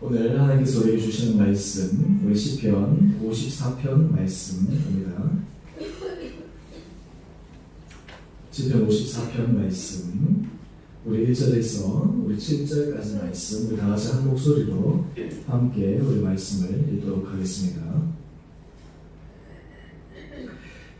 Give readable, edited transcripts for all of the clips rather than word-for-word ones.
오늘 하나님께서 우리에게 주시는 말씀, 우리 시편 54편 말씀입니다. 시편 54편 말씀, 우리 1절에서 우리 7절까지 말씀, 우리 다 같이 한 목소리로 함께 우리 말씀을 읽도록 하겠습니다.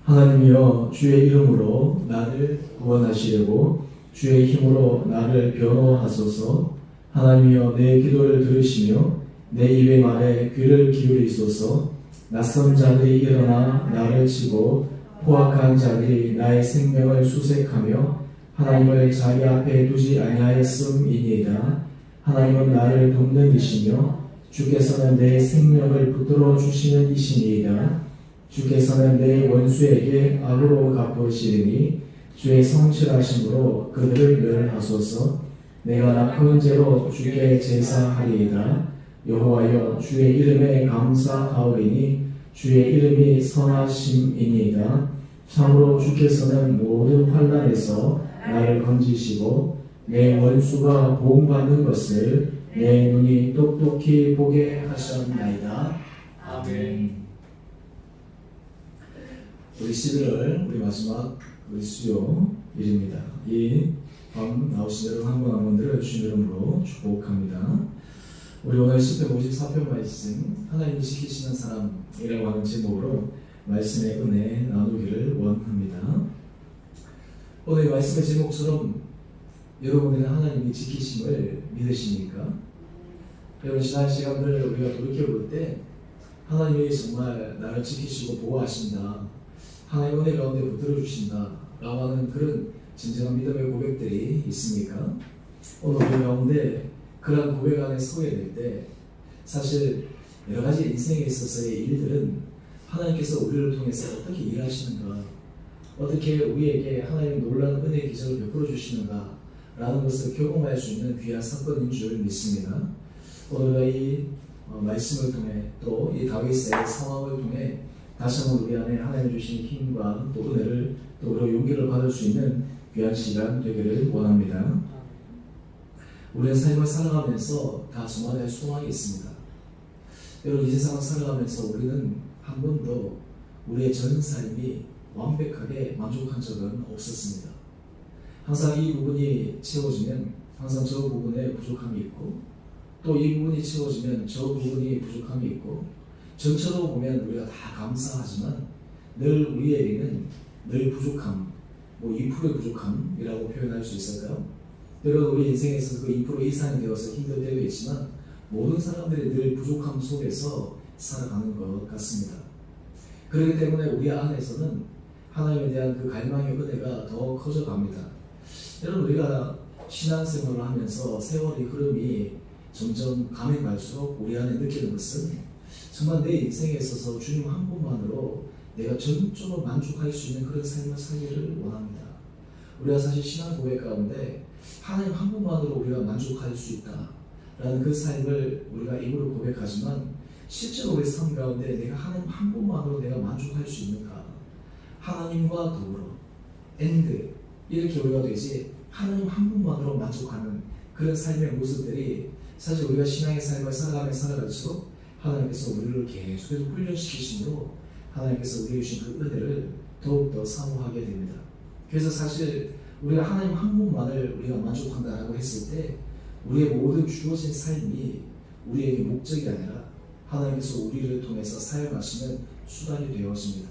하나님이여, 주의 이름으로 나를 구원하시려고 주의 힘으로 나를 변호하소서. 하나님이여, 내 기도를 들으시며 내 입의 말에 귀를 기울이소서. 낯선 자들이 일어나 나를 치고 포악한 자들이 나의 생명을 수색하며 하나님을 자기 앞에 두지 아니하였음이니이다. 하나님은 나를 돕는 이시며 주께서는 내 생명을 붙들어 주시는 이시니이다. 주께서는 내 원수에게 악으로 갚으시리니 주의 성실하심으로 그들을 멸하소서. 내가 낙한 죄로 주께 제사하리이다. 여호와여, 주의 이름에 감사하오리니 주의 이름이 선하심이니이다. 참으로 주께서는 모든 환난에서 나를 건지시고 내 원수가 보응받는 것을 내 눈이 똑똑히 보게 하셨나이다. 아멘. 우리 11월 우리 마지막 우리 수요 일입니다. 이 밤 나오신 여러분 한 분 한 분들을 주신 이름으로 축복합니다. 우리 오늘 시편 54편 말씀, 하나님이 지키시는 사람이라고 하는 제목으로 말씀의 은혜 나누기를 원합니다. 오늘 말씀의 제목처럼 여러분들은 하나님이 지키심을 믿으십니까? 여러분, 지난 시간들 우리가 돌이켜볼 때 하나님이 정말 나를 지키시고 보호하신다, 하나님 은혜 가운데 붙들어 주신다 라고 하는 그런 진정한 믿음의 고백들이 있습니까? 오늘 우리 가운데 그런 고백 안에 서게 될 때 사실 여러 가지 인생에 있어서의 일들은 하나님께서 우리를 통해서 어떻게 일하시는가, 어떻게 우리에게 하나님의 놀라운 은혜의 기적을 베풀어 주시는가 라는 것을 경험할 수 있는 귀한 사건인 줄 믿습니다. 오늘 이 말씀을 통해 또 이 다윗의 상황을 통해 다시 한번 우리 안에 하나님 주신 힘과 또 은혜를 또 그리고 용기를 받을 수 있는 귀한 시간 되기를 원합니다. 우리는 삶을 살아가면서 다 저마다의 소망이 있습니다. 여러분, 이 세상을 살아가면서 우리는 한 번도 우리의 전 삶이 완벽하게 만족한 적은 없었습니다. 항상 이 부분이 채워지면 항상 저 부분에 부족함이 있고, 또 이 부분이 채워지면 저 부분이 부족함이 있고, 전체로 보면 우리가 다 감사하지만 늘 우리에게는 늘 부족함, 2%의 부족함이라고 표현할 수 있을까요? 때로는 우리 인생에서 그 2% 이상이 되어서 힘들 때도 있지만 모든 사람들이 늘 부족함 속에서 살아가는 것 같습니다. 그렇기 때문에 우리 안에서는 하나님에 대한 그 갈망의 은혜가 더 커져갑니다. 여러분, 우리가 신앙생활을 하면서 세월의 흐름이 점점 가면 갈수록 우리 안에 느끼는 것은 정말 내 인생에 있어서 주님 한 분만으로 내가 전적으로 만족할 수 있는 그런 삶을 살기를 원합니다. 우리가 사실 신앙 고백 가운데 하나님 한 분만으로 우리가 만족할 수 있다 라는 그 삶을 우리가 입으로 고백하지만 실제로 우리 삶 가운데 내가 하나님 한 분만으로 내가 만족할 수 있는가, 하나님과 더불어 엔드 이렇게 우리가 되지 하나님 한 분만으로 만족하는 그런 삶의 모습들이 사실 우리가 신앙의 삶을 살아가면 살아갈수록 하나님께서 우리를 계속해서 훈련시키심으로 하나님께서 우리에게 주신 그 은혜를 더욱더 사모하게 됩니다. 그래서 사실 우리가 하나님 한 분만을 우리가 만족한다라고 했을 때 우리의 모든 주어진 삶이 우리에게 목적이 아니라 하나님께서 우리를 통해서 사용하시는 수단이 되어집니다.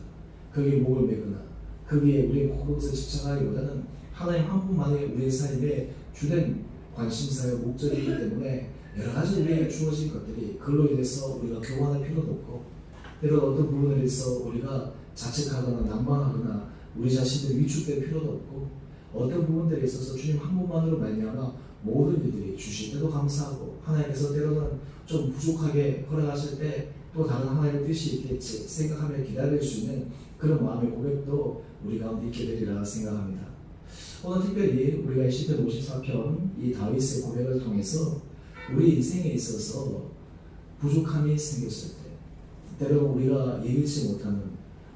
거기에 목을 매거나 거기에 우리의 그것을 집착하기보다는 하나님 한 분만의 우리의 삶의 주된 관심사와 목적이기 때문에 여러 가지 우리에게 주어진 것들이 그걸로 인해서 우리가 교만할 필요도 없고, 때로 어떤 부분에 대해서 우리가 자책하거나 난방하거나 우리 자신을 위축될 필요도 없고, 어떤 부분들에 있어서 주님 한 분만으로 말미암아 모든 일들이 주실 때도 감사하고, 하나님께서 때로는 좀 부족하게 허락하실 때 또 다른 하나님의 뜻이 있겠지 생각하며 기다릴 수 있는 그런 마음의 고백도 우리 가운데 있게 되리라 생각합니다. 오늘 특별히 우리가 시편 54편 이 다윗의 고백을 통해서 우리 인생에 있어서 부족함이 생겼을 때, 때로 우리가 예기치 못하는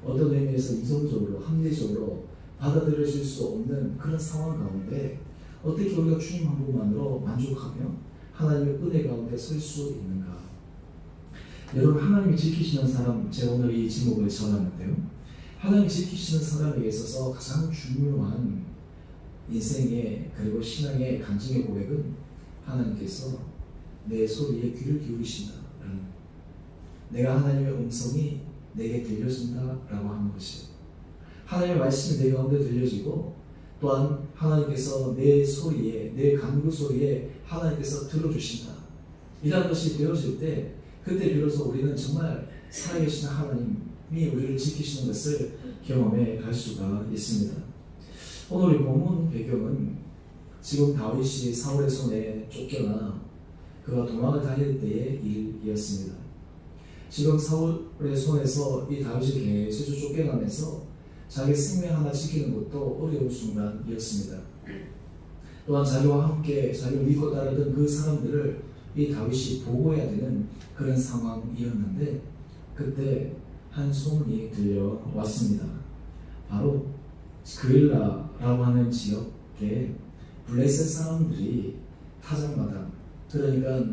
어떤 의미에서 이성적으로 합리적으로 받아들여질 수 없는 그런 상황 가운데 어떻게 우리가 주님 한 분만으로 만족하며 하나님의 은혜 가운데 설 수 있는가? 여러분, 하나님이 지키시는 사람, 제가 오늘 이 제목을 정했는데요. 하나님이 지키시는 사람에게 있어서 가장 중요한 인생의 그리고 신앙의 간증의 고백은 하나님께서 내 소리에 귀를 기울이신다. 내가 하나님의 음성이 내게 들려진다라고 하는 것이에요. 하나님의 말씀이 내 가운데 들려지고 또한 하나님께서 내 소리에, 내 간구 소리에 하나님께서 들어주신다. 이라는 것이 되어질 때 그때 비로소 우리는 정말 살아계신 하나님이 우리를 지키시는 것을 경험해 갈 수가 있습니다. 오늘 이 본문 배경은 지금 다윗이 사울의 손에 쫓겨나 그가 도망을 다닐 때의 일이었습니다. 지금 사울의 손에서 이 다윗이 계속 쫓겨나면서 자기 생명 하나 지키는 것도 어려운 순간이었습니다. 또한 자기와 함께 자기를 믿고 따르던 그 사람들을 이 다윗이 보호해야 되는 그런 상황이었는데 그때 한 소문이 들려왔습니다. 바로 그일라라고 하는 지역에 블레셋 사람들이 타작마당, 그러니까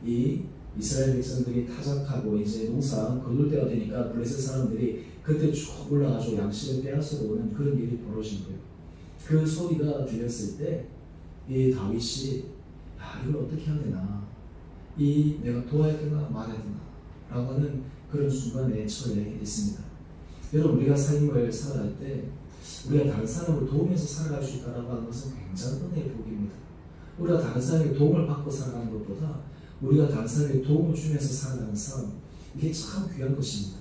이 이스라엘 백성들이 타작하고 이제 농사 거둘 때가 되니까 블레셋 사람들이 그때 쭉 올라가지고 양식을 빼앗으러 오는 그런 일이 벌어진 거예요. 그 소리가 들렸을 때 이 다윗이 이걸 어떻게 해야 되나, 내가 도와야 되나 말아야 되나 라고 하는 그런 순간에 처해 있습니다. 여러분, 우리가 삶을 살아갈 때 우리가 다른 사람을 도우면서 살아갈 수 있다고 하는 것은 굉장히 은혜의 복입니다. 우리가 다른 사람에게 도움을 받고 살아가는 것보다 우리가 다른 사람에게 도움을 주면서 살아가는 삶, 이게 참 귀한 것입니다.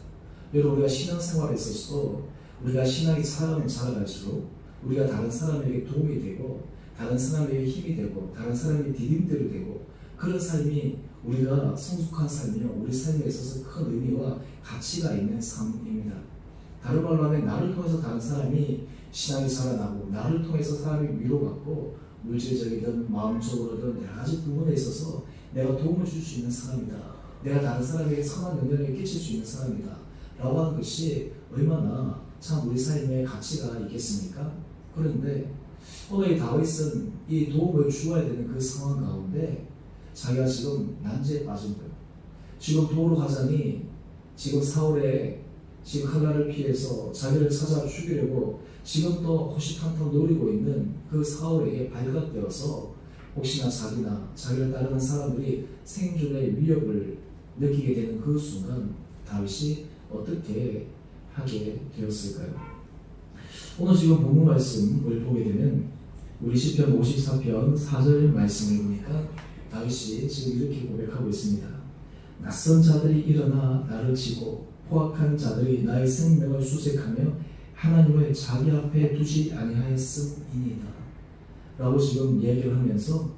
여러분, 우리가 신앙생활에 있어서도 우리가 신앙이 살아가면 살아갈수록 우리가 다른 사람에게 도움이 되고 다른 사람에게 힘이 되고 다른 사람에게 디딤돌이 되고 그런 삶이 우리가 성숙한 삶이요, 우리 삶에 있어서 큰 의미와 가치가 있는 삶입니다. 다른 말로 하면 나를 통해서 다른 사람이 신앙이 살아나고 나를 통해서 사람이 위로받고 물질적이든 마음적으로든 여러 가지 부분에 있어서 내가 도움을 줄 수 있는 사람이다. 내가 다른 사람에게 선한 영향을 끼칠 수 있는 사람이다. 라고 하는 것이 얼마나 참 우리 삶에 가치가 있겠습니까? 그런데 오늘 이 다윗은 이 도움을 주어야 되는 그 상황 가운데 자기가 지금 난제에 빠진 거예요. 지금 도로 가자니 지금 사울의 지금 칼날을 피해서 자기를 찾아 죽이려고 지금 또 호시탐탐 노리고 있는 그 사울에게 발각되어서 혹시나 자기를 따르는 사람들이 생존의 위협을 느끼게 되는 그 순간 다윗이 어떻게 하게 되었을까요? 오늘 지금 본문 말씀을 보게 되면 우리 시편 54편 4절 말씀을 보니까 다윗이 지금 이렇게 고백하고 있습니다. 낯선 자들이 일어나 나를 치고 포악한 자들이 나의 생명을 수색하며 하나님을 자기 앞에 두지 아니하였음이니이다 라고 지금 얘기를 하면서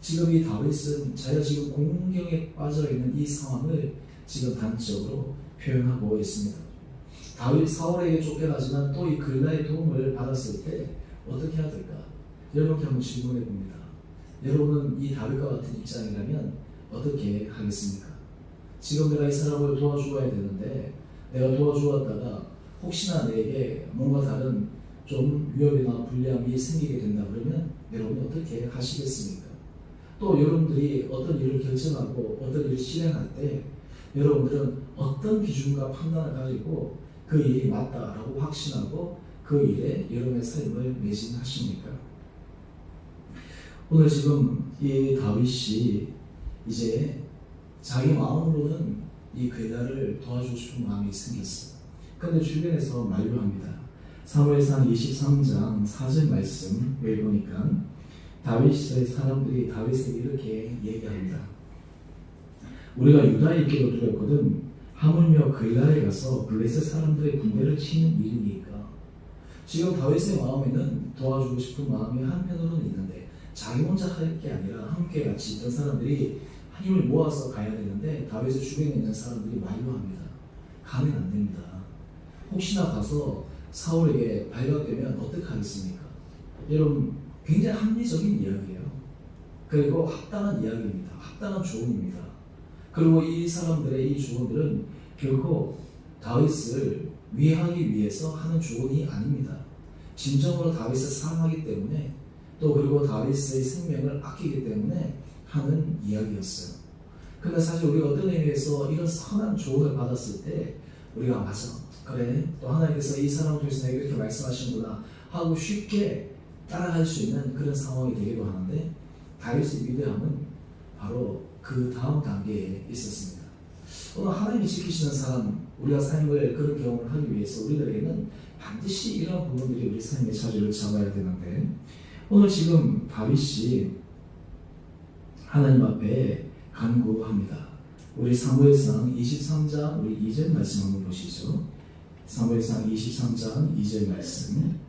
지금 이 다윗은 자기가 지금 공경에 빠져있는 이 상황을 지금 단적으로 표현하고 있습니다. 다윗 사울에게 쫓겨나지만 또 이 그일라의 도움을 받았을 때 어떻게 해야 될까? 여러분께 한번 질문해 봅니다. 여러분은 이 다윗과 같은 입장이라면 어떻게 하겠습니까? 지금 내가 이 사람을 도와주어야 되는데 내가 도와주었다가 혹시나 내게 뭔가 다른 좀 위협이나 불리함이 생기게 된다 그러면 여러분이 어떻게 하시겠습니까? 또 여러분들이 어떤 일을 결정하고 어떤 일을 실행할 때 여러분들은 어떤 기준과 판단을 가지고 그 일이 맞다라고 확신하고 그 일에 여러분의 삶을 매진하십니까? 오늘 지금 이 다윗이 이제 자기 마음으로는 이 그이다를 도와주고 싶은 마음이 생겼어요. 그런데 주변에서 만류합니다. 사무엘상 23장 4절 말씀을 보니까 다윗의 사람들이 다윗에게 이렇게 얘기합니다. 우리가 유다에 있기로 두렵거든 하물며 그일라에 가서 블레셋 사람들의 군대를 치는 일이니까. 지금 다윗의 마음에는 도와주고 싶은 마음이 한편으로는 있는데 자기 혼자 할 게 아니라 함께 같이 있던 사람들이 힘을 모아서 가야 되는데 다윗의 주변에 있는 사람들이 만류합니다. 가면 안 됩니다. 혹시나 가서 사울에게 발각되면 어떡하겠습니까? 여러분, 굉장히 합리적인 이야기예요. 그리고 합당한 이야기입니다. 합당한 조언입니다. 그리고 이 사람들의 이 조언들은 결코 다윗을 위하기 위해서 하는 조언이 아닙니다. 진정으로 다윗을 사랑하기 때문에 또 그리고 다윗의 생명을 아끼기 때문에 하는 이야기였어요. 근데 사실 우리가 어떤 의미에서 이런 선한 조언을 받았을 때 우리가 맞아, 그래, 또 하나님께서 이 사람을 통해서 내게 이렇게 말씀하시는구나 하고 쉽게 따라갈 수 있는 그런 상황이 되기도 하는데, 다윗의 위대함은 바로 그 다음 단계에 있었습니다. 오늘 하나님이 지키시는 사람, 우리가 삶을 그런 경험을 하기 위해서 우리들에게는 반드시 이런 부분들이 우리 삶의 자리를 잡아야 되는데, 오늘 지금 다윗이 하나님 앞에 간구합니다. 우리 사무엘상 23장 우리 2절 말씀 한번 보시죠. 사무엘상 23장 2절 말씀.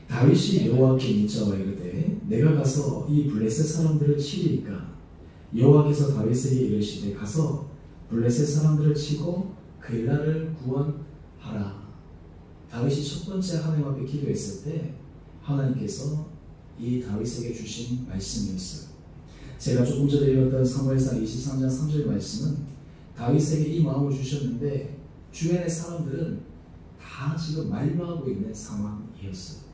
다윗이 여호와께 묻자와 이르되 내가 가서 이 블레셋 사람들을 치리이까? 여호와께서 다윗에게 이르시되 가서 블레셋 사람들을 치고 그일라를 구원하라. 다윗이 첫 번째 하나님 앞에 기도했을 때 하나님께서 이 다윗에게 주신 말씀이었어요. 제가 조금 전에 읽었던 사무엘상 23장 3절 말씀은 다윗에게 이 마음을 주셨는데 주변의 사람들은 다 지금 말로하고 있는 상황이었어요.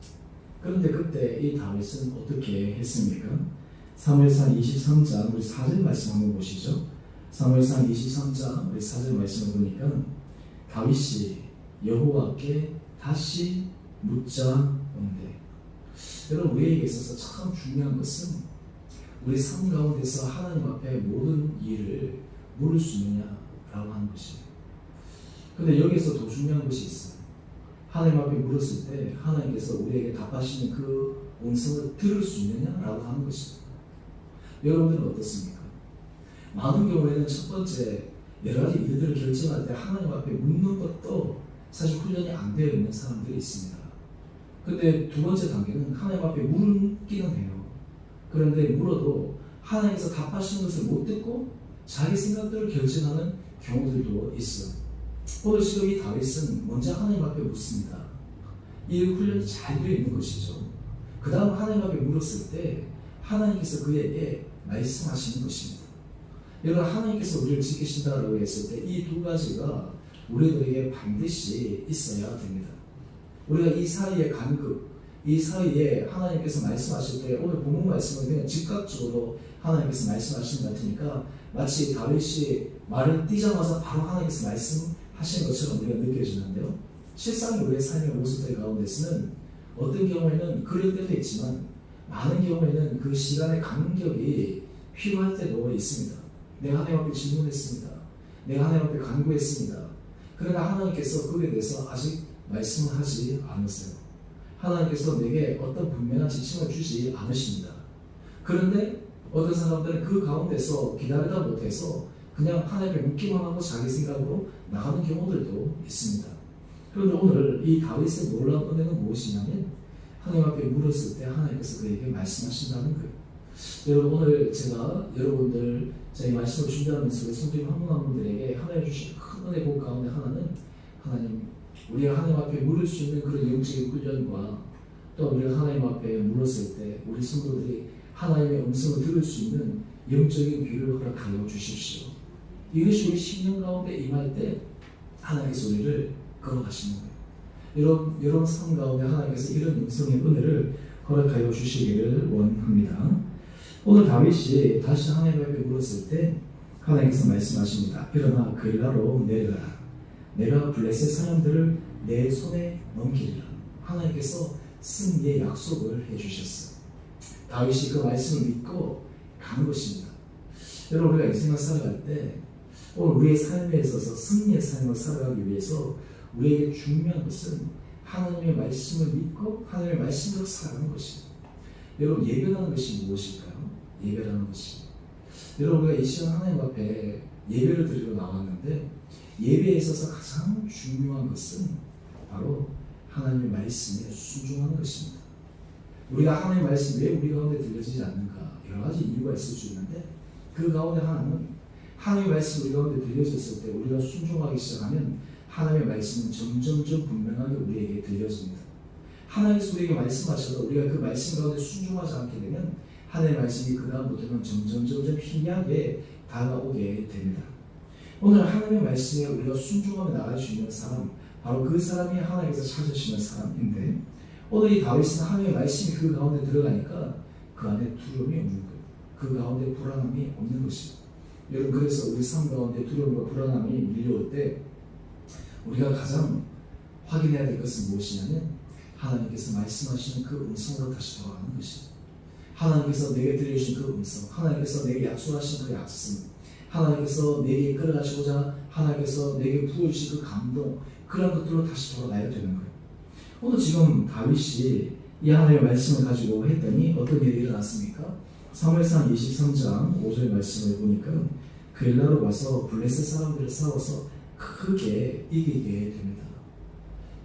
그런데 그때 이 다윗은 어떻게 했습니까? 사무엘상 23장 우리 4절 말씀 한번 보시죠. 사무엘상 23장 우리 4절 말씀을 보니까 다윗이 여호와께 다시 묻자온대. 여러분, 우리에게 있어서 참 중요한 것은 우리 삶 가운데서 하나님 앞에 모든 일을 물을 수 있느냐라고 하는 것이에요. 근데 여기서 더 중요한 것이 있어요. 하나님 앞에 물었을 때 하나님께서 우리에게 답하시는 그 음성을 들을 수 있느냐라고 하는 것이에요. 여러분들은 어떻습니까? 많은 경우에는 첫 번째 여러 가지 일들을 결정할 때 하나님 앞에 묻는 것도 사실 훈련이 안 되어 있는 사람들이 있습니다. 근데 두 번째 단계는 하나님 앞에 물기는 해요. 그런데 물어도 하나님께서 답하시는 것을 못 듣고 자기 생각대로 결정하는 경우들도 있어요. 오늘 지금 이 다윗은 먼저 하나님 앞에 묻습니다. 이 훈련이 잘 되어 있는 것이죠. 그 다음 하나님 앞에 물었을 때 하나님께서 그에게 말씀하시는 것입니다. 여러분, 하나님께서 우리를 지키신다라고 했을 때 이 두 가지가 우리들에게 반드시 있어야 됩니다. 우리가 이 사이에 간극, 이 사이에 하나님께서 말씀하실 때 오늘 본문 말씀은 그냥 즉각적으로 하나님께서 말씀하시는 것 같으니까 마치 다윗이 말을 띄자마자 바로 하나님께서 말씀하시는 것처럼 우리가 느껴지는데요. 실상 우리의 삶의 모습들 가운데서는 어떤 경우에는 그럴 때도 있지만 많은 경우에는 그 시간의 간격이 필요할 때도 있습니다. 내가 하나님 앞에 질문했습니다. 내가 하나님 앞에 간구했습니다. 그러나 하나님께서 그에 대해서 아직 말씀을 하지 않으세요. 하나님께서 내게 어떤 분명한 지침을 주지 않으십니다. 그런데 어떤 사람들은 그 가운데서 기다리다 못해서 그냥 하나님께 묻기만 하고 자기 생각으로 나가는 경우들도 있습니다. 그런데 오늘 이 다윗의 놀라운 은혜는 무엇이냐면 하나님 앞에 물었을 때 하나님께서 그에게 말씀하신다는 거예요. 여러분, 오늘 제가 여러분들 저희 말씀을 준비하면서 성경 한 분 한 분들에게 하나님 주신 큰 은혜 복 가운데 하나는 하나님, 우리가 하나님 앞에 물을 수 있는 그런 영적인 훈련과 또 우리가 하나님 앞에 물었을 때 우리 성도들이 하나님의 음성을 들을 수 있는 영적인 귀를 허락하여 주십시오. 이것이 우리 신령 가운데 임할 때 하나님께서 우리를 걸어가시는 거예요. 여러분 삶 가운데 하나님께서 이런 영성의 은혜를 허락하여 주시기를 원합니다. 오늘 다윗이 다시 하나님 앞에 물었을 때 하나님께서 말씀하십니다. 일어나 그일라로 내려가라. 내가 블레셋 사람들을 내 손에 넘기리라. 하나님께서 승리의 약속을 해주셨어요. 다윗이 그 말씀을 믿고 가는 것입니다. 여러분, 우리가 인생을 살아갈 때 오늘 우리의 삶에 있어서 승리의 삶을 살아가기 위해서 우리에게 중요한 것은 하나님의 말씀을 믿고 하나님의 말씀으로 살아가는 것입니다. 여러분, 예배라는 것이 무엇일까요? 예배라는 것이, 여러분, 우리가 이 시간 하나님 앞에 예배를 드리러 나왔는데 예배에 있어서 가장 중요한 것은 바로 하나님의 말씀에 순종하는 것입니다. 우리가 하나님의 말씀이 왜 우리 가운데 들려지지 않는가, 여러 가지 이유가 있을 수 있는데 그 가운데 하나는 하나님의 말씀이 우리 가운데 들려졌을 때 우리가 순종하기 시작하면 하나님의 말씀은 점점점 분명하게 우리에게 들려집니다. 하나님께서 우리에게 말씀하셔도 우리가 그 말씀 가운데 순종하지 않게 되면 하나님의 말씀이 그 다음부터는 점점 희미하게 다가오게 됩니다. 오늘 하나님의 말씀에 우리가 순종하며 나갈 수 있는 사람, 바로 그 사람이 하나님께서 찾으시는 사람인데 오늘 이 다윗은 하나님의 말씀이 그 가운데 들어가니까 그 안에 두려움이 없는 거예요. 그 가운데 불안함이 없는 것이죠. 여러분, 그래서 우리 삶 가운데 두려움과 불안함이 밀려올 때 우리가 가장 확인해야 될 것은 무엇이냐면 하나님께서 말씀하시는 그 음성으로 다시 돌아가는 것이죠. 하나님께서 내게 들려주신 그 음성, 하나님께서 내게 약속하신 그 약속, 하나님께서 내게 끌어가시고자 하나님께서 내게 부어주신 그 감동, 그런 것들로 다시 돌아가야 되는 거예요. 오늘 지금 다윗이 이 하나님의 말씀을 가지고 했더니 어떤 일이 일어났습니까? 사무엘상 23장 5절 말씀을 보니까 그엘라로 와서 블레셋 사람들을 싸워서 크게 이기게 됩니다.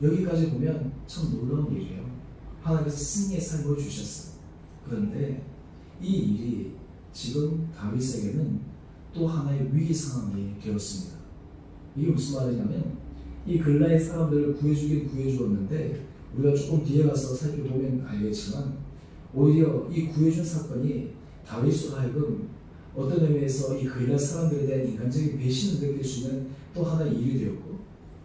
여기까지 보면 참 놀라운 일이에요. 하나님께서 승리의 삶을 주셨어요. 그런데 이 일이 지금 다윗에게는 또 하나의 위기 상황이 되었습니다. 이게 무슨 말이냐면 이 글라의 사람들을 구해주긴 구해주었는데 우리가 조금 뒤에 가서 살펴보면 알겠지만 오히려 이 구해준 사건이 다윗으로 하여금 어떤 의미에서 이 글라 사람들에 대한 인간적인 배신을 느낄 수 있는 또 하나의 일이 되었고,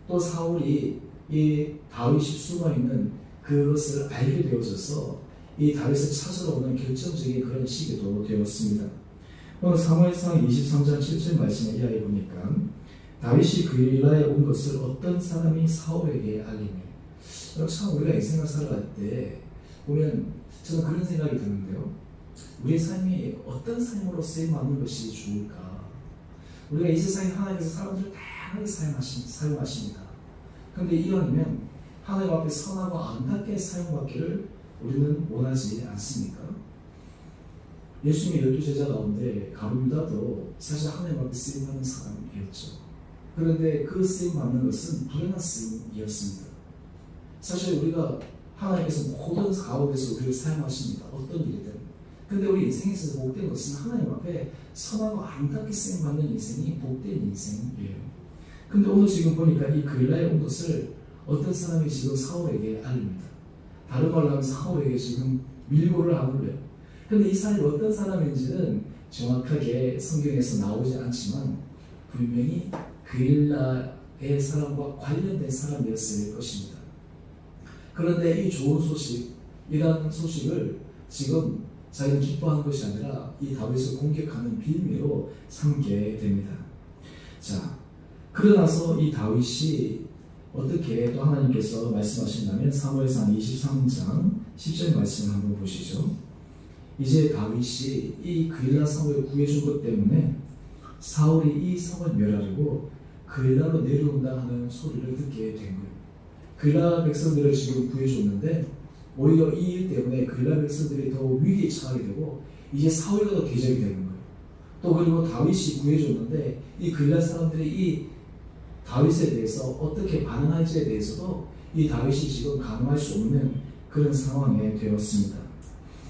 또 사울이 이 다윗이 숨어있는 그것을 알게 되어져서 이 다윗을 찾으러 오는 결정적인 그런 시기도 되었습니다. 오늘 사무엘상 23장 7절 말씀을 이야기해 보니까 다윗이 그일라에 온 것을 어떤 사람이 사울에게 알리니, 참 우리가 인생을 살아갈 때 보면 저는 그런 생각이 드는데요. 우리의 삶이 어떤 삶으로 쓰임받는 것이 좋을까? 우리가 이 세상에 하나님께서 사람들을 다양하게 사용하십니다. 그런데 이왕이면 하나님 앞에 선하고 아름답게 사용받기를 우리는 원하지 않습니까? 예수님의 12제자 가운데 가룟유다도 사실 하나님 앞에 쓰임받는 사람이었죠. 그런데 그 쓰임받는 것은 불행한 쓰임이었습니다. 사실 우리가 하나님께서 모든 가운데서 우리를 사용하십니다. 어떤 일이든. 근데 우리 인생에서 복된 것은 하나님 앞에 선하고 아름답게 쓰임받는 인생이 복된 인생이에요. 근데 오늘 지금 보니까 이 그일라에 온 것을 어떤 사람이 지금 사울에게 알립니다. 다른 말로 하면 사울에게 지금 밀고를 하는 거예요. 근데 이 사람이 어떤 사람인지는 정확하게 성경에서 나오지 않지만 분명히 그일라의 사람과 관련된 사람이었을 것입니다. 그런데 이 좋은 소식, 이러한 소식을 지금 자기는 기뻐하는 것이 아니라 이 다윗을 공격하는 빌미로 삼게 됩니다. 자, 그러나서 이 다윗이 어떻게 또 하나님께서 말씀하신다면 사무엘상 23장 10절 말씀을 한번 보시죠. 이제 다윗이 이 그일라 성을 구해준 것 때문에 사울이 이 성을 멸하려고 그일라로 내려온다 하는 소리를 듣게 된 거예요. 그일라 백성들을 지금 구해줬는데 오히려 이 일 때문에 그일라 백성들이 더 위기에 처하게 되고 이제 사울과 더 대적이 되는 거예요. 또 그리고 다윗이 구해줬는데 이 그일라 사람들이 이 다윗에 대해서 어떻게 반응할지에 대해서도 이 다윗이 지금 가늠할 수 없는 그런 상황에 되었습니다.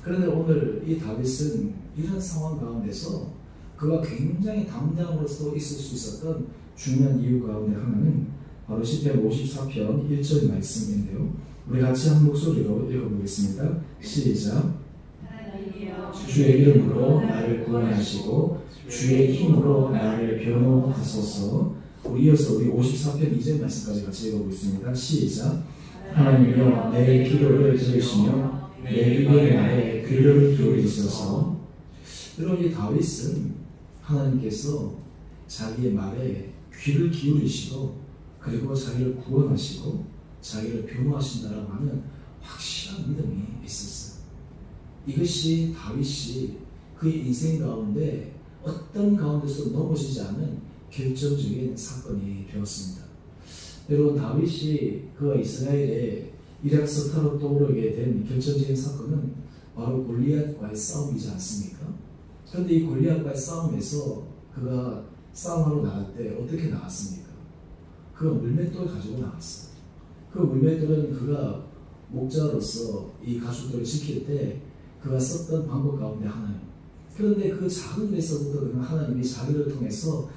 그런데 오늘 이 다윗은 이런 상황 가운데서 그가 굉장히 담대함으로써 있을 수 있었던 중요한 이유 가운데 하나는 바로 시편 54편 1절 말씀인데요. 우리 같이 한 목소리로 읽어보겠습니다. 시작. 주의 이름으로 나를 구원하시고 주의 힘으로 나를 변호하소서. 이어서 우리 54편 2절 말씀까지 같이 읽어보겠습니다. 시작. 하나님이여 내 기도를 들으시며 내 입의 말에 귀를 기울이소서. 여러분, 이 다윗은 하나님께서 자기의 말에 귀를 기울이시고 그리고 자기를 구원하시고 자기를 변호하신다라고 하는 확실한 믿음이 있었어요. 이것이 다윗이 그의 인생 가운데 어떤 가운데서 넘어지지 않은 결정적인 사건이 되었습니다. 여러분, 다윗이 그가 이스라엘의 이락서타로 떠오르게 된 결정적인 사건은 바로 골리앗과의 싸움이지 않습니까? 그런데 이 골리앗과의 싸움에서 그가 싸움하러 나갈 때 어떻게 나갔습니까? 그가 물맷돌을 가지고 나갔어요. 그 물맷돌은 그가 목자로서 이 가축들을 지킬 때 그가 썼던 방법 가운데 하나예요. 그런데 그 작은 데서부터 하나님이 자기를 통해서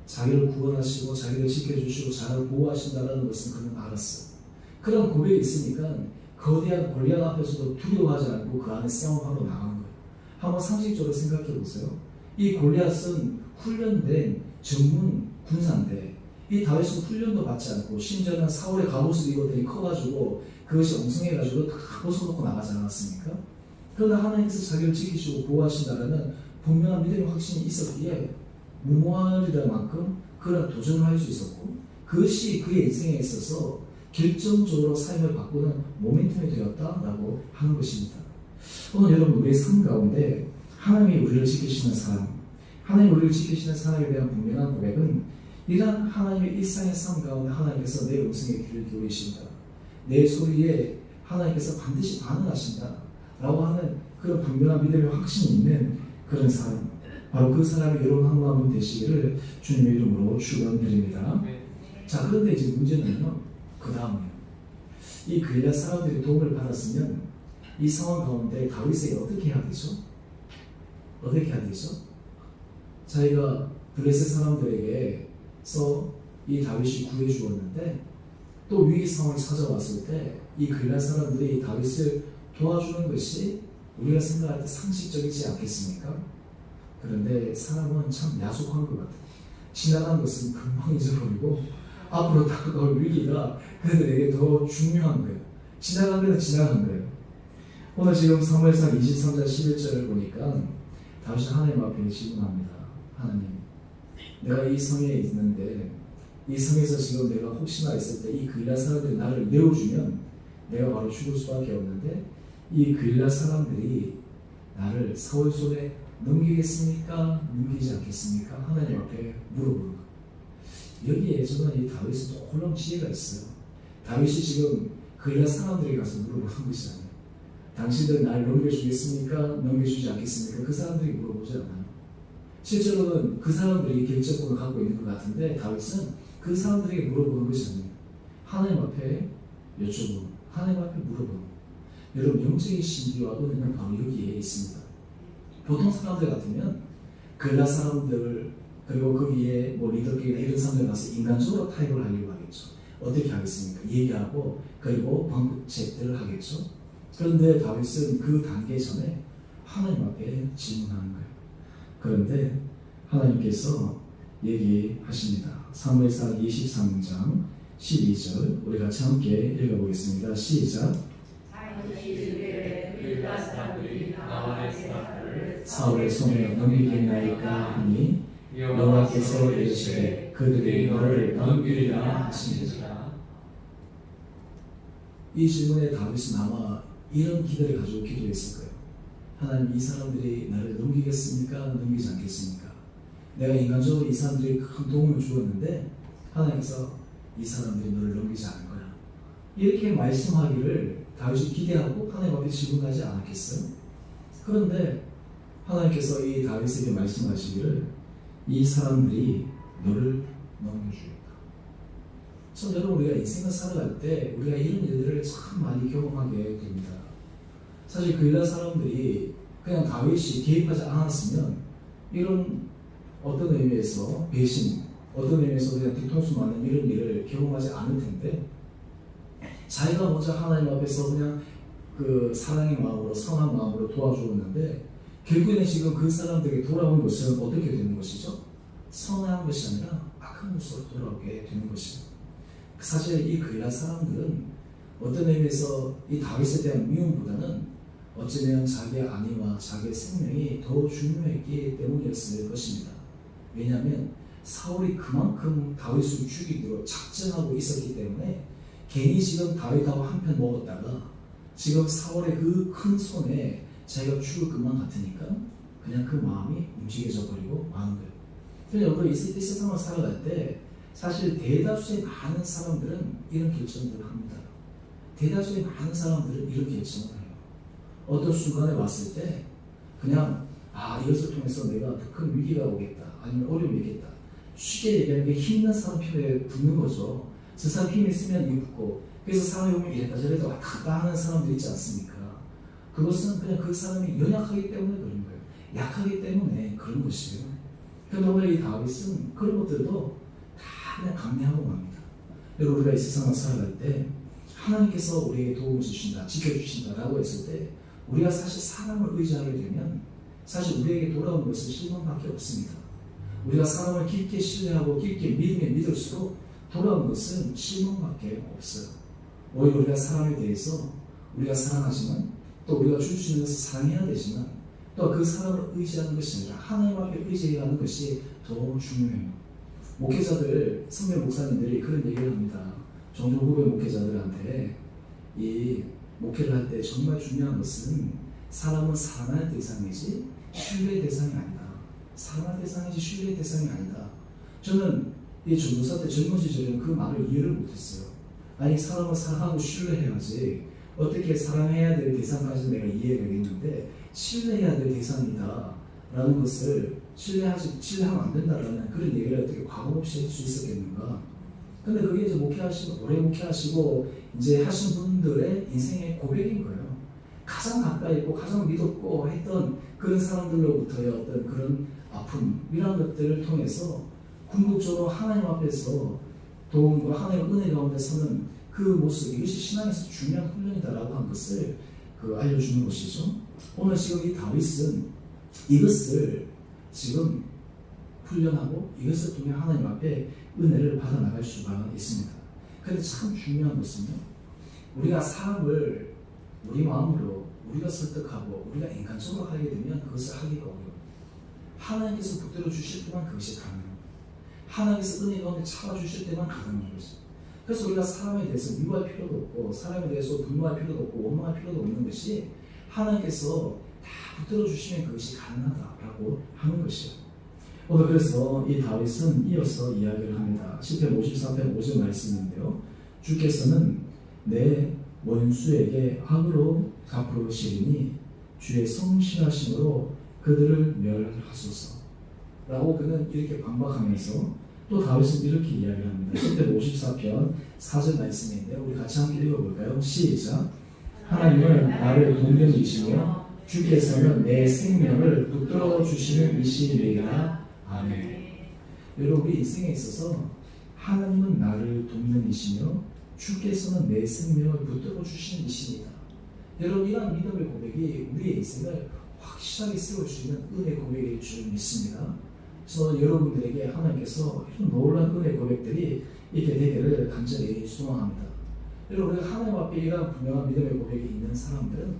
자기를 구원하시고 자기를 지켜주시고 자기를 보호하신다는 것은 그는 알았어요. 그런 고백이 있으니까 거대한 골리앗 앞에서도 두려워하지 않고 그 안에 싸움하러 나간 거예요. 한번 상식적으로 생각해 보세요. 이 골리앗은 훈련된 전문 군사인데 이 다윗은 훈련도 받지 않고 심지어는 사울의 갑옷을 입었더니 커가지고 그것이 엉성해가지고 다 벗어놓고 나가지 않았습니까? 그러나 하나님께서 자기를 지키시고 보호하신다는 분명한 믿음의 확신이 있었기에 무모하리다 만큼 그런 도전을 할 수 있었고, 그것이 그의 인생에 있어서 결정적으로 삶을 바꾸는 모멘텀이 되었다라고 하는 것입니다. 오늘 여러분, 우리의 삶 가운데 하나님이 우리를 지키시는 사람, 하나님이 우리를 지키시는 사람에 대한 분명한 고백은 이러한 하나님의 일상의 삶 가운데 하나님께서 내 음성에 귀를 기울이신다, 내 소리에 하나님께서 반드시 반응하신다 라고 하는 그런 분명한 믿음의 확신이 있는 그런 사람, 바로 그 사람이 여러분 한 분 한 분 되시기를 주님의 이름으로 축원드립니다. 자, 그런데 이제 문제는요, 그 다음이에요. 이 그일앗 사람들이 도움을 받았으면 이 상황 가운데 다윗에게 어떻게 해야 되죠? 어떻게 해야 되죠? 자기가 블레셋 사람들에게서 이 다윗이 구해 주었는데, 또 위기 상황이 찾아왔을 때 이 그일앗 사람들이 다윗을 도와주는 것이 우리가 생각할 때 상식적이지 않겠습니까? 그런데 사람은 참 야속한 것 같아요. 지나간 것은 금방 잊어버리고 앞으로 다가올 위기가 그들에게 더 중요한 거예요. 지나간 것은 지나간 거예요. 오늘 지금 사무엘상 23장 11절을 보니까 다윗이 하나님 앞에 질문합니다. 하나님, 내가 이 성에 있는데 이 성에서 지금 내가 혹시나 있을 때 이 그일앗 사람들이 나를 내어주면 내가 바로 죽을 수밖에 없는데, 이 그일앗 사람들이 나를 사울 손에 넘기겠습니까? 넘기지 않겠습니까? 하나님 앞에 물어보는 것. 여기에 저는 이 다윗은 놀라운 지혜가 있어요. 다윗이 지금 그일앗 사람들에게 가서 물어보는 것이 아니에요. 당신들 날 넘겨주겠습니까? 넘겨주지 않겠습니까? 그 사람들이 물어보지 않아요. 실제로는 그 사람들이 결정권을 갖고 있는 것 같은데, 다윗은 그 사람들에게 물어보는 것이 아니에요. 하나님 앞에 여쭤보는, 하나님 앞에 물어보는. 여러분, 영적인 신비와 은혜는 바로 여기에 있습니다. 보통 사람들 같으면 그일앗 사람들, 그리고 거기에 뭐 리더끼리 이런 사람들 가서 인간적으로 타협을 하려고 하겠죠. 어떻게 하겠습니까? 얘기하고 그리고 방법책들을 하겠죠. 그런데 다윗은 그 단계 전에 하나님 앞에 질문하는 거예요. 그런데 하나님께서 얘기하십니다. 사무엘상 23장 12절 우리 같이 함께 읽어보겠습니다. 시작. 사울의 손에 넘기겠나이까 하니 여호와께서 이르시되 그들이 너를 넘기리라 하시니라. 이 질문에 다윗은 아마 이런 기대를 가지고 기도했을 거예요. 하나님, 이 사람들이 나를 넘기겠습니까? 넘기지 않겠습니까? 내가 인간적으로 이 사람들이 큰 도움을 주었는데 하나님께서 이 사람들이 너를 넘기지 않을 거야. 이렇게 말씀하기를 다윗이 기대하고 하나님 앞에 질문하지 않았겠어요? 그런데 하나님께서 이 다윗에게 말씀하시기를 이 사람들이 너를 넘겨주겠다. 참, 여러분, 우리가 인생을 살아갈 때 우리가 이런 일들을 참 많이 경험하게 됩니다. 사실 그일앗 사람들이 그냥 다윗이 개입하지 않았으면 이런 어떤 의미에서 배신, 어떤 의미에서 그냥 뒤통수 맞는 이런 일을 경험하지 않을 텐데, 자기가 먼저 하나님 앞에서 그냥 그 사랑의 마음으로, 선한 마음으로 도와주었는데 결국에는 지금 그 사람들에게 돌아온 것은 어떻게 되는 것이죠? 선한 것이 아니라 악한 모습으로 돌아오게 되는 것입니다. 사실 이 그일앗 사람들은 어떤 의미에서 이 다윗에 대한 미움보다는 어쩌면 자기의 안위와 자기의 생명이 더 중요했기 때문이었을 것입니다. 왜냐하면 사울이 그만큼 다윗을 죽이기로 작정하고 있었기 때문에 괜히 지금 다윗하고 한편 먹었다가 지금 사울의 그 큰 손에 자기가 죽을 것만 같으니까 그냥 그 마음이 움직여져 버리고 마는 거예요. 그래서 여러분, 이 세상을 살아갈 때 사실 대다수의 많은 사람들은 이런 결정들을 합니다. 대다수의 많은 사람들은 이런 결정을 해요. 어떤 순간에 왔을 때 그냥 이것을 통해서 내가 더 큰 위기가 오겠다, 아니면 어려움이 있겠다, 쉽게 얘기하면 힘있는 사람 편에 붙는 거죠. 저 사람 힘이 있으면 이게 붙고, 그래서 사람이 보면 이랬다 저랬다 왔다 갔다 하는 사람들 있지 않습니까? 그것은 그냥 그 사람이 연약하기 때문에 그런 거예요. 약하기 때문에 그런 것이에요. 그런데 오늘 이 다윗은 그런 것들도 다 그냥 감내하고 맙니다. 여러분, 우리가 이 세상을 살아갈 때 하나님께서 우리에게 도움을 주신다, 지켜주신다라고 했을 때 우리가 사실 사람을 의지하게 되면 사실 우리에게 돌아오는 것은 실망밖에 없습니다. 우리가 사람을 깊게 신뢰하고 깊게 믿을수록 돌아오는 것은 실망밖에 없어요. 오히려 우리가 사람에 대해서 우리가 사랑하지만 또 우리가 줄 수 있는 것을 사랑해야 되지만 또 그 사람을 의지하는 것이 아니라 하나님 앞에 의지하는 것이 더 중요해요. 목회자들, 선배 목사님들이 그런 얘기를 합니다. 종종 후배 목회자들한테 이 목회를 할 때 정말 중요한 것은 사람은 사랑할 대상이지 신뢰의 대상이 아니다. 사랑할 대상이지 신뢰의 대상이 아니다. 저는 이 전도사 때 젊은 시절에는 그 말을 이해를 못했어요. 아니 사람을 사랑하고 신뢰해야지 어떻게 사랑해야 될 대상까지 내가 이해가 되겠는데 신뢰해야 될 대상이다 라는 것을 신뢰하면 안 된다라는 그런 얘기를 어떻게 과거 없이 할 수 있었겠는가. 근데 그게 이제 오래 목회하시고 이제 하신 분들의 인생의 고백인 거예요. 가장 가까이 있고 가장 믿었고 했던 그런 사람들로부터의 어떤 그런 아픔이라는 것들을 통해서 궁극적으로 하나님 앞에서 도움과 하나님의 은혜 가운데 서는 그 모습, 이것이 신앙에서 중요한 훈련이다라고 한 것을 알려주는 것이죠. 오늘 지금 이 다윗은 이것을 지금 훈련하고 이것을 통해 하나님 앞에 은혜를 받아 나갈 수가 있습니다. 그런데 참 중요한 것은요, 우리가 사람을 우리 마음으로 우리가 설득하고 우리가 인간적으로 하게 되면 그것을 하기가 어려워요. 하나님께서 붙들어 주실 때만 그것이 가능해요. 하나님께서 은혜 가운데 참아주실 때만 가능한 것이죠. 그래서 우리가 사람에 대해서 미워할 필요도 없고 사람에 대해서 분노할 필요도 없고 원망할 필요도 없는 것이 하나님께서 다 붙들어 주시면 그것이 가능하다라고 하는 것이에요. 오늘 그래서 이 다윗은 이어서 이야기를 합니다. 시편 54편 5절 말씀인데요. 주께서는 내 원수에게 악으로 갚으시리니 주의 성실하심으로 그들을 멸하소서 라고 그는 이렇게 반박하면서 또 다윗은 이렇게 이야기를 합니다. 시편 54편 4절 말씀인데요. 우리 같이 함께 읽어볼까요? 시작. 하나님은 나를 동명이시며 주께서는 내 생명을 붙들어 주시는 이시리라. 아멘. 여러분 우리 인생에 있어서 하나님은 나를 돕는이시며 주께서는 내 생명을 붙들어 주시는 이십니다. 여러분 이러한 믿음의 고백이 우리의 인생을 확실하게 세울 수 있는 은혜 고백일 줄 믿습니다. 그래서 여러분들에게 하나님께서 이런 놀라운 은혜 고백들이 있게 되기를 간절히 소망합니다. 여러분 우리가 하나님 앞에 이러한 분명한 믿음의 고백이 있는 사람들은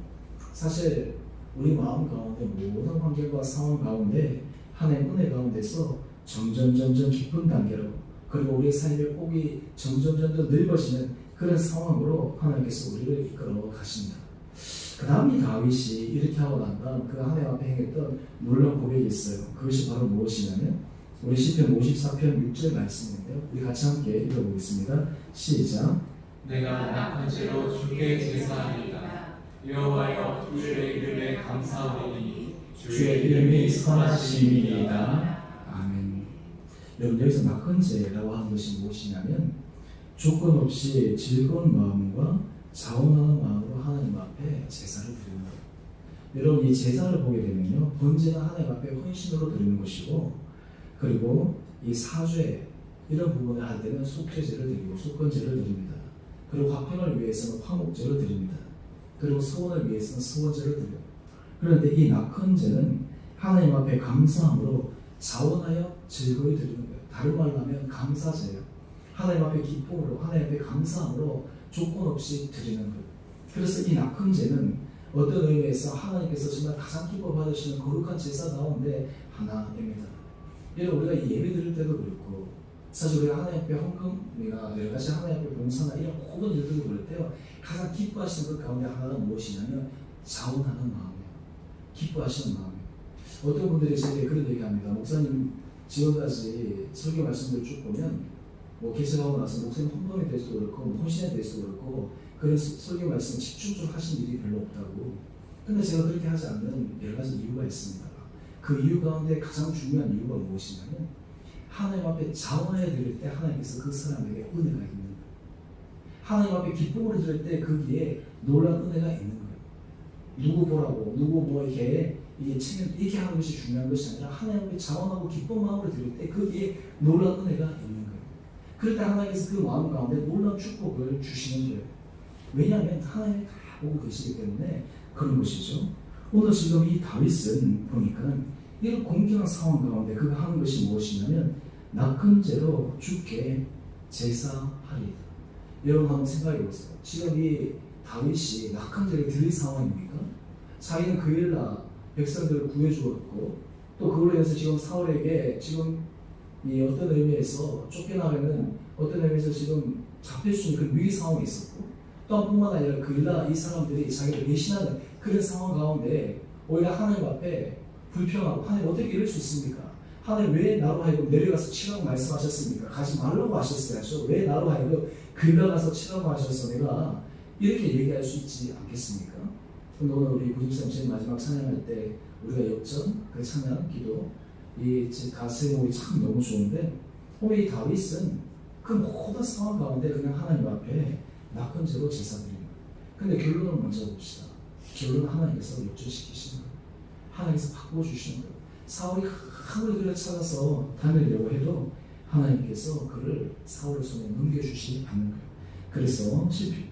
사실 우리 마음 가운데 모든 환경과 상황 가운데 하나님 은혜 가운데서 점점 깊은 단계로 그리고 우리의 삶의 폭이 점점 넓어지는 그런 상황으로 하나님께서 우리를 이끌어 가십니다. 그 다음 이 다윗이 이렇게 하고 난 다음 그 하나님 앞에 행했던 놀라운 고백이 있어요. 그것이 바로 무엇이냐면 우리 시편 54편 6절 말씀인데요. 우리 같이 함께 읽어보겠습니다. 시작. 내가 낙한 채로 주께 제사하리이다. 여호와여 주의 이름에 감사하오니 주의 이름이 선하심이니이다. 아멘. 여러분 여기서 낙헌제라고 하는 것이 무엇이냐면 조건 없이 즐거운 마음과 자원하는 마음으로 하나님 앞에 제사를 드리는 거예요. 여러분 이 제사를 보게 되면요 번제는 하나님 앞에 헌신으로 드리는 것이고 그리고 이 사죄 이런 부분을 할 때는 속죄제를 드리고 속건제를 드립니다. 그리고 화평을 위해서는 화목제를 드립니다. 그리고 소원을 위해서는 소원제를 드려요. 그런데 이 낙헌제는 하나님 앞에 감사함으로 자원하여 즐거이 드리는 거예요. 다른 말로 하면 감사제예요. 하나님 앞에 기쁨으로 하나님 앞에 감사함으로 조건 없이 드리는 거예요. 그래서 이 낙헌제는 어떤 의미에서 하나님께서 정말 가장 기뻐 받으시는 거룩한 제사 가운데 하나입니다. 여러분 우리가 예배 드릴 때도 그렇고 사실 우리가 하나님 앞에 헌금이나 여러 가지 하나님 앞에 봉사나 이런 모든 일들을 그럴 때요 가장 기뻐하시는 것 가운데 하나가 무엇이냐면 자원하는 마음이에요. 기뻐하시는 마음이에요. 어떤 분들이 제게 그런 얘기합니다. 목사님 지금까지 설교 말씀들 쭉 보면 뭐 개설하고 나서 목사님 헌금에 대해서도 그렇고 뭐 헌신에 대해서도 그렇고 그런 설교 말씀 집중적으로 하신 일이 별로 없다고. 근데 제가 그렇게 하지 않는 여러 가지 이유가 있습니다. 그 이유 가운데 가장 중요한 이유가 무엇이냐면 하나님 앞에 자원하여 드릴 때 하나님께서 그 사람에게 은혜가 있는 거예요. 하나님 앞에 기쁨으로 드릴 때 거기에 놀라운 은혜가 있는 거예요. 누구 보라고 누구 뭐 이렇게 이렇게 하는 것이 중요한 것이 아니라 하나님 앞에 자원하고 기쁜 마음으로 드릴 때 거기에 놀라운 은혜가 있는 거예요. 그럴 때 하나님께서 그 마음 가운데 놀라운 축복을 주시는 거예요. 왜냐하면 하나님이 다 보고 계시기 때문에 그런 것이죠. 오늘 지금 이 다윗은 보니까 이런 공경한 상황 가운데 그가 하는 것이 무엇이냐면 낙헌제로 주께 제사하리이다. 여러분 한번 생각해 보세요. 지금 이 다윗이 낙헌제를 드릴 상황입니까? 자기는 그 일날 백성들을 구해주었고 또 그걸로 인해서 지금 사울에게 지금 이 어떤 의미에서 쫓겨나면은 어떤 의미에서 지금 잡힐 수 있는 그런 위기 상황이 있었고 또 뿐만 아니라 이 사람들이 자기를 배신하는 그런 상황 가운데 오히려 하나님 앞에 불평하고 하나님 어떻게 이럴 수 있습니까? 하나님 왜 나로 하여금 내려가서 치라고 말씀하셨습니까? 가지 말라고 하셨어야죠. 왜 나로 하여금 글러 가서 치라고 하셔서 내가 이렇게 얘기할 수 있지 않겠습니까? 오늘 우리 93제 마지막 찬양할 때 우리가 역전 그 찬양 기도 이 가세목이 참 너무 좋은데 오늘 이 다윗은 그 모든 상황 가운데 그냥 하나님 앞에 낙헌제로 제사드립니다. 근데 결론을 먼저 봅시다. 결론은 하나님께서 역전시키시는 거예요. 하나님께서 바꿔주시는 거예요. 사울이 아무리 그를 찾아서 다니려고 해도 하나님께서 그를 사울의 손에 넘겨주시지 않는 거예요. 그래서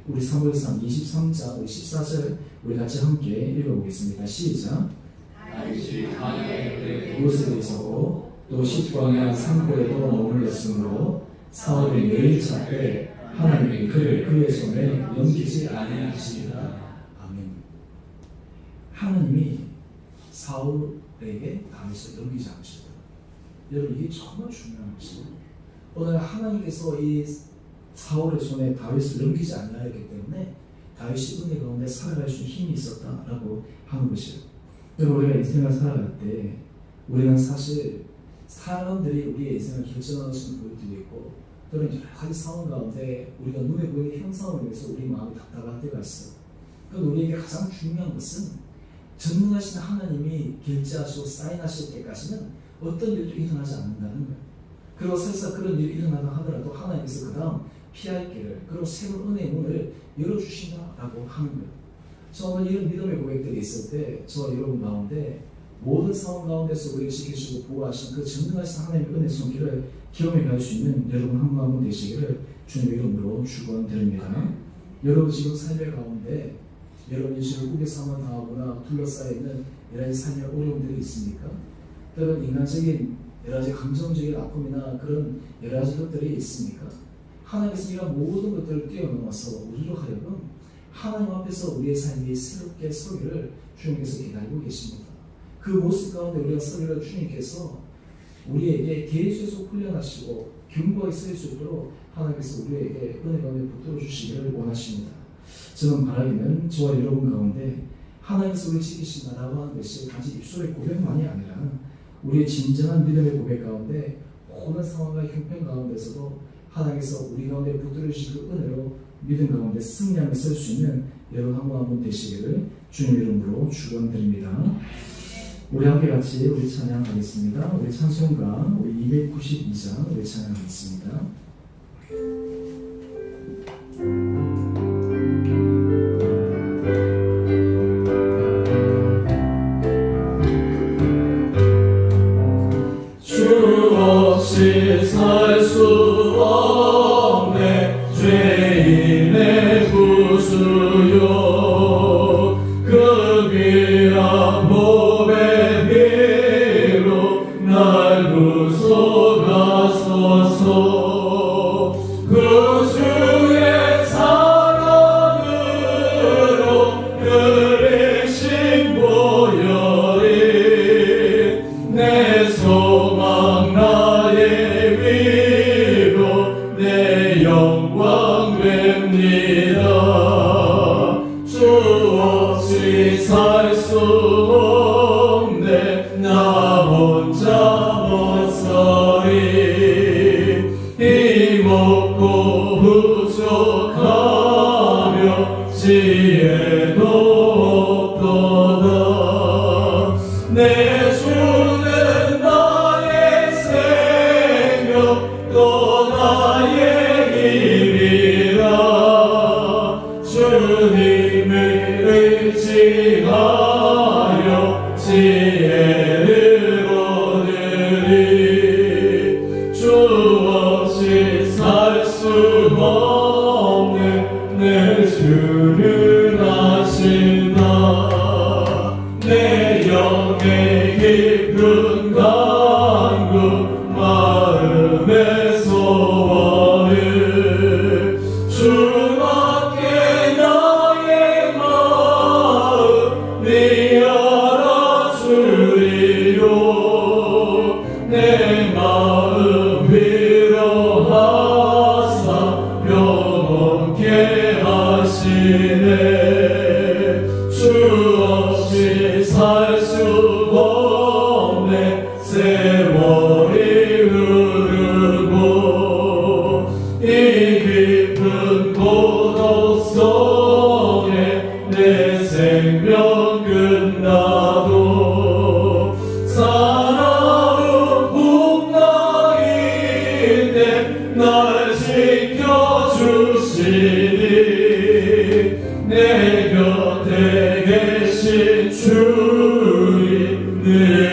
우리 사무엘상 23장 14절 우리 같이 함께 읽어보겠습니다. 시작. 다윗이 광야에 그곳에 있었고 또 십광야 산골에도 머물렀으므로 사울이 매일 찾되 하나님이 그를 그의 손에 넘기지 아니하시리라. 아멘. 하나님이 사울에게 다윗을 넘기지 않으시더라. 여러분 이게 정말 중요한 것이에요. 오늘 하나님께서 이 사울의 손에 다윗을 넘기지 아니하였기 때문에 다윗이 은혜 가운데 살아갈 수 있는 힘이 있었다라고 하는 것이에요. 여러분 우리가 인생을 살아갈 때 우리는 사실 사람들이 우리의 인생을 결정하는 부분도 있고 또는 여러 가지 상황 가운데 우리가 눈에 보이는 현상을 위해서 우리 마음이 답답할 때가 있어요. 그런데 우리에게 가장 중요한 것은 전능하신 하나님이 결제하시고 사인하실 때까지는 어떤 일도 일어나지 않는다는 거예요. 그리고 설사 그런 일이 일어나다 하더라도 하나님께서 그 다음 피할 길을 그리고 새로운 은혜의 문을 열어주신다라고 하는 거예요. 저는 이런 믿음의 고백들이 있을 때 저와 여러분 가운데 모든 상황 가운데서 우리를 지키시고 보호하신 그 전능하신 하나님의 은혜 손길을 경험해 갈 수 있는 여러분 한 분 한 분 되시기를 주님의 이름으로 축원드립니다. 여러분 지금 삶의 가운데 여러분이 지금 국외 상황 당하거나 둘러싸여 있는 여러 가지 삶의 어려움들이 있습니까? 또는 인간적인 여러 가지 감정적인 아픔이나 그런 여러 가지 것들이 있습니까? 하나님께서 이런 모든 것들을 뛰어넘어서 우리로 하여금 하나님 앞에서 우리의 삶이 새롭게 서기를 주님께서 기다리고 계십니다. 그 모습 가운데 우리가 서기를 주님께서 우리에게 계속 훈련하시고 견고하게 설 수 있도록 하나님께서 우리에게 은혜 가운데 붙들어 주시기를 원하십니다. 저는 바라기는 저와 여러분 가운데 하나님께서 우리를 지키신다라고 하는 것이 단지 입술의 고백만이 아니라 우리의 진정한 믿음의 고백 가운데 모든 상황과 형편 가운데서도 하나님께서 우리 가운데 붙들어 주신 그 은혜로 믿음 가운데 승리하며 설 수 있는 여러분 한 분 한 분 되시기를 주님 이름으로 축원드립니다. 우리 함께 같이 우리 찬양하겠습니다. 우리 찬송가 우리 292장 우리 찬양하겠습니다. 주 없이 살 수 없네 죄인의 구주요 그 귀한 몸의 피로 날 구속하소서 그 주의 사랑으로 흘리신 보혈이 내 소망 나의 위로 내 영광 됩니다. 주 없이 살 수 없네 나 혼자 못 서리 힘없고 부족하며 지혜도 없도다 내 주는 나의 생명 또 나의 힘이라 주님을 의지하여 지혜를 얻으리 주 없이 살 수 없는 내 주를 아신다 내 영의 깊은 간구 마음의 소원을 주밖에 나의 마음 네 알아주시네 늘